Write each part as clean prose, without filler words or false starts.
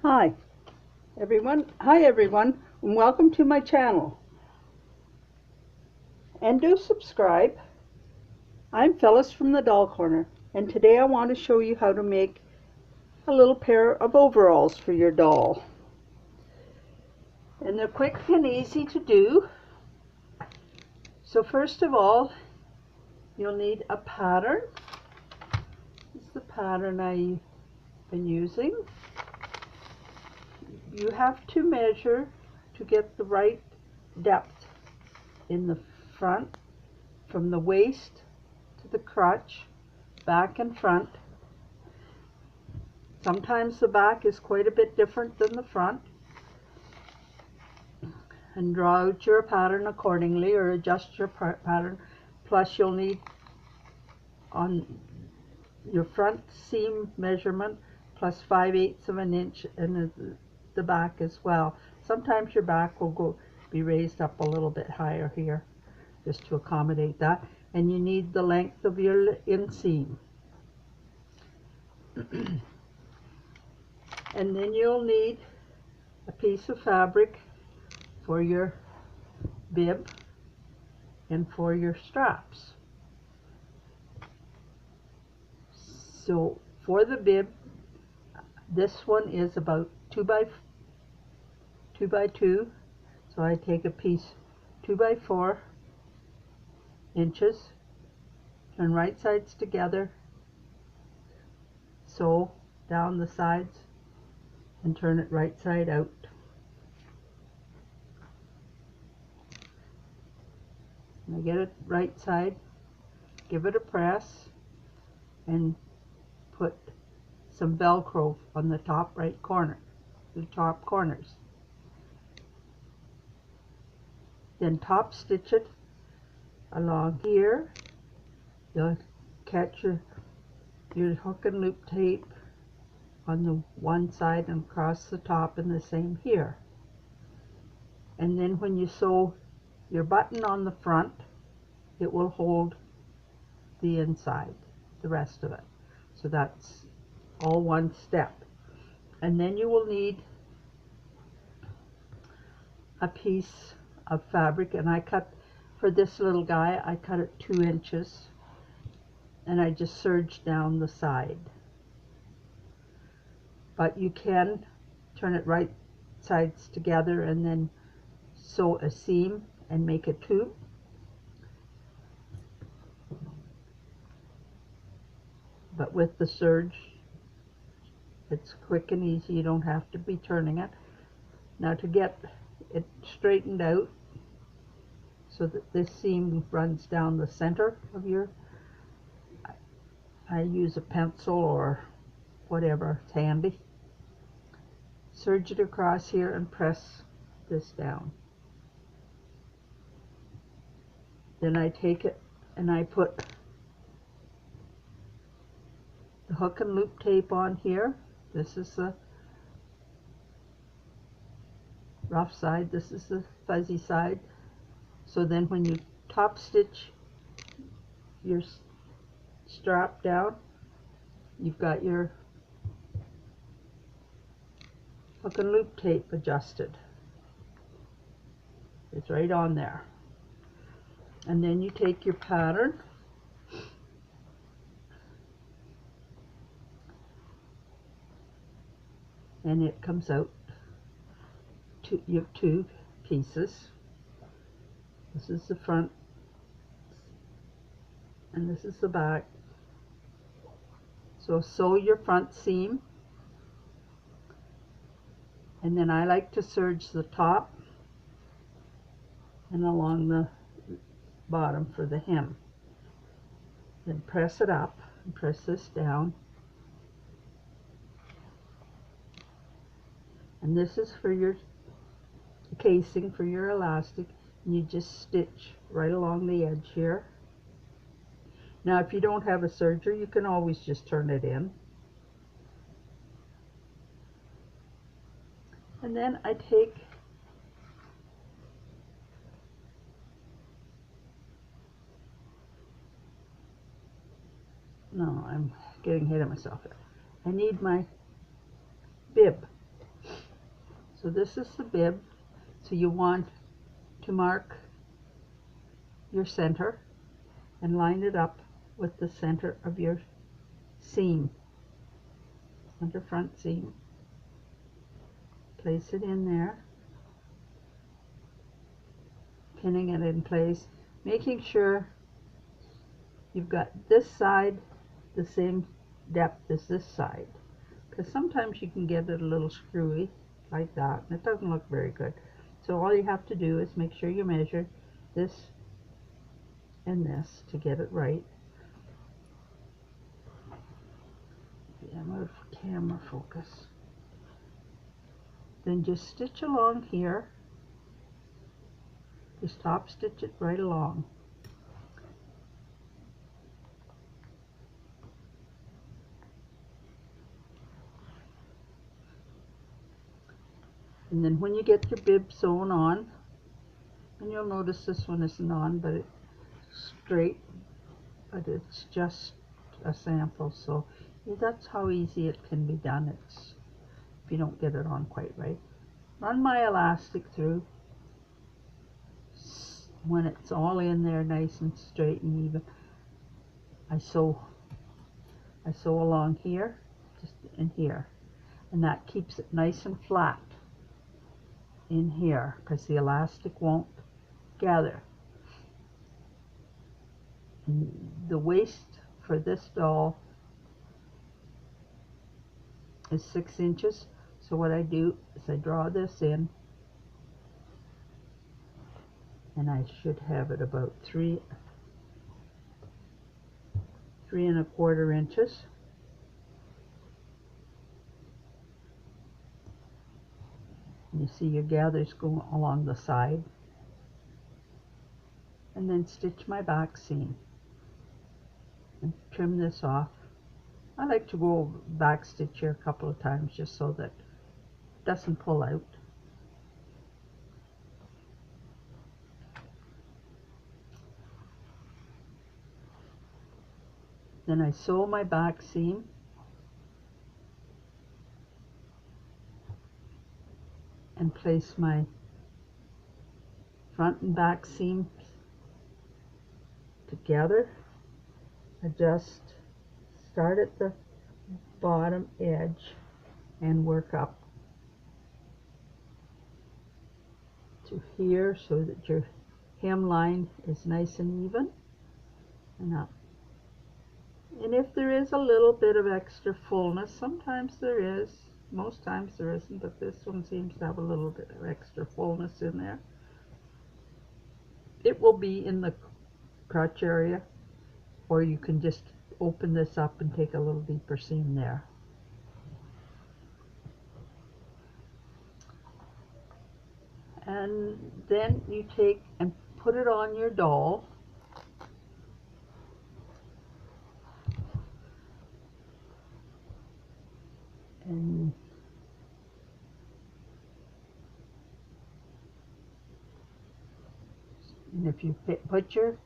Hi everyone, and welcome to my channel. And do subscribe. I'm Phyllis from the Doll Corner, and today I want to show you how to make a little pair of overalls for your doll. And they're quick and easy to do. So first of all, you'll need a pattern. This is the pattern I've been using. You have to measure to get the right depth in the front, from the waist to the crotch, back and front. Sometimes the back is quite a bit different than the front, and draw out your pattern accordingly, or adjust your pattern. Plus you'll need on your front seam measurement plus 5/8 of an inch, and the back as well. Sometimes your back will be raised up a little bit higher here just to accommodate that. And you need the length of your inseam. And then you'll need a piece of fabric for your bib and for your straps. So for the bib, this one is about 2 by 2. So I take a piece 2 by 4 inches, turn right sides together, sew down the sides, and turn it right side out. And I get it right side, give it a press, and put some velcro on the top right corner, the top corners. Then top stitch it along here. You'll catch your hook and loop tape on the one side and across the top, and the same here. And then when you sew your button on the front, it will hold the inside, the rest of it. So that's all one step. And then you will need a piece of fabric, and I cut, for this little guy, I cut it 2 inches, and I just serged down the side. But you can turn it right sides together and then sew a seam and make a tube. But with the serge, it's quick and easy. You don't have to be turning it. Now to get it straightened out so that this seam runs down the center of your, I use a pencil or whatever, it's handy. Serge it across here and press this down. Then I take it and I put the hook and loop tape on here. This is the rough side, this is the fuzzy side. So then when you top stitch your strap down, you've got your hook and loop tape adjusted. It's right on there. And then you take your pattern and it comes out. You have 2 pieces. This is the front and this is the back. So sew your front seam, and then I like to serge the top and along the bottom for the hem. Then press it up and press this down. And this is for your casing for your elastic, and you just stitch right along the edge here. Now if you don't have a serger, you can always just turn it in. And then I take I'm getting ahead of myself here. I need my bib. So this is the bib. So you want to mark your center and line it up with the center of your seam, center front seam. Place it in there, pinning it in place, making sure you've got this side the same depth as this side, because sometimes you can get it a little screwy like that and it doesn't look very good. So all you have to do is make sure you measure this and this to get it right. I'm out of camera focus. Then just stitch along here. Just top stitch it right along. And then when you get your bib sewn on, and you'll notice this one isn't on, but it's straight, but it's just a sample, so that's how easy it can be done. It's if you don't get it on quite right. Run my elastic through. When it's all in there nice and straight and even, I sew along here, just in here, and that keeps it nice and flat in here because the elastic won't gather. And the waist for this doll is 6 inches, so what I do is I draw this in, and I should have it about 3¼ inches. And you see your gathers go along the side, and then stitch my back seam and trim this off. I like to go back stitch here a couple of times just so that it doesn't pull out. Then I sew my back seam and place my front and back seams together. Adjust, start at the bottom edge and work up to here so that your hemline is nice and even and up. And if there is a little bit of extra fullness, sometimes there is, most times there isn't, but this one seems to have a little bit of extra fullness in there. It will be in the crotch area, or you can just open this up and take a little deeper seam there. And then you take and put it on your doll. And if you put your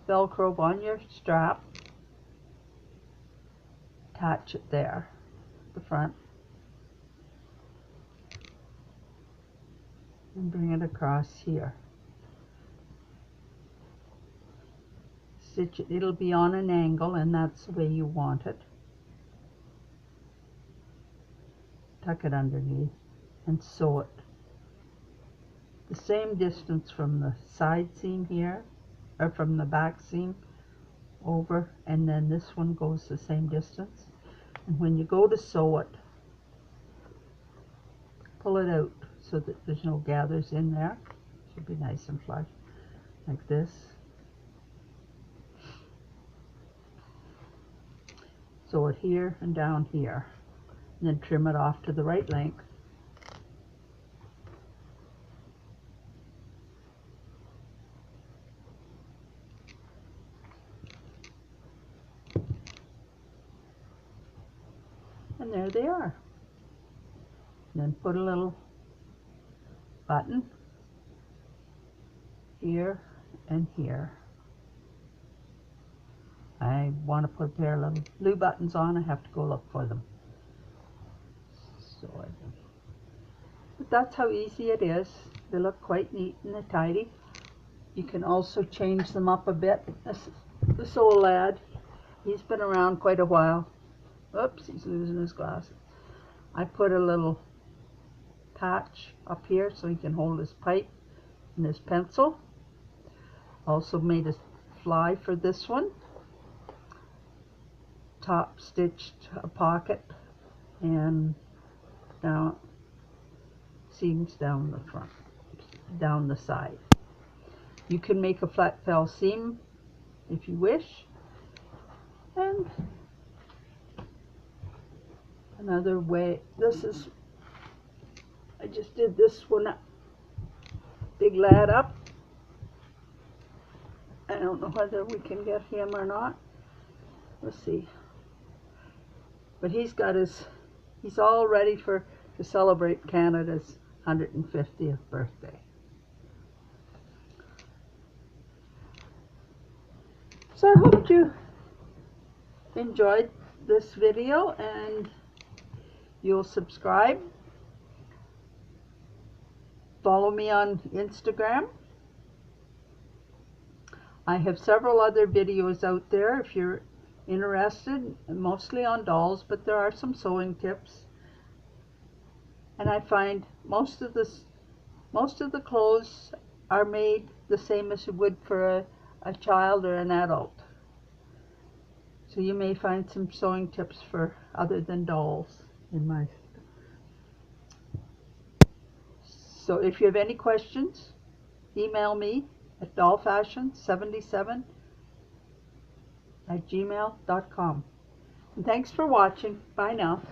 velcro on your strap, attach it there, the front, and bring it across here. Stitch it, it'll be on an angle, and that's the way you want it. Tuck it underneath and sew it the same distance from the side seam here, or from the back seam over, and then this one goes the same distance. And when you go to sew it, pull it out so that there's no gathers in there. Should be nice and flush like this. Sew it here and down here, and then trim it off to the right length. And there they are. And then put a little button here and here. I want to put a pair of little blue buttons on. I have to go look for them. So But that's how easy it is. They look quite neat and tidy. You can also change them up a bit. This old lad, he's been around quite a while. Oops, he's losing his glasses. I put a little patch up here so he can hold his pipe and his pencil. Also made a fly for this one. Top stitched a pocket and down seams down the front, down the side. You can make a flat fell seam if you wish. And another way, I just did this one up, big lad up. I don't know whether we can get him or not. Let's see. But he's all ready to celebrate Canada's 150th birthday. So I hope you enjoyed this video and you'll subscribe. Follow me on Instagram. I have several other videos out there if you're interested, mostly on dolls, but there are some sewing tips. And I find most of the clothes are made the same as you would for a child or an adult. So you may find some sewing tips for other than dolls in my. So if you have any questions, email me at dollfashion77@gmail.com. And thanks for watching. Bye now.